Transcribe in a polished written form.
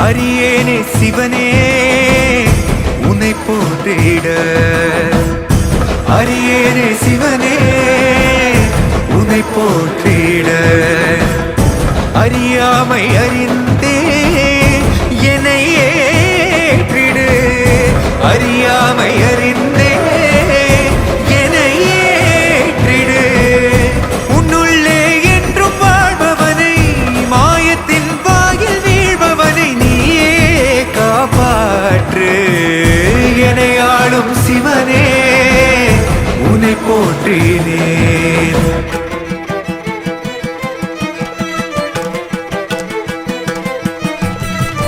அரியேனே சிவனே உன்னை போற்றிட, அரியேனே சிவனே உன்னை போற்றிட, அறியாமை அறிந்தே என்னை ஏற்றிடு, அறியாமை அறிந்தே என்னை ஏற்றிடு. உன்னுள்ளே என்றும் வாழ்பவனை, மாயத்தின் வாயில் வீழ்பவனை நீயே காப்பாற்று. என்னை ஆளும் சிவனே உன்னை போற்றினே.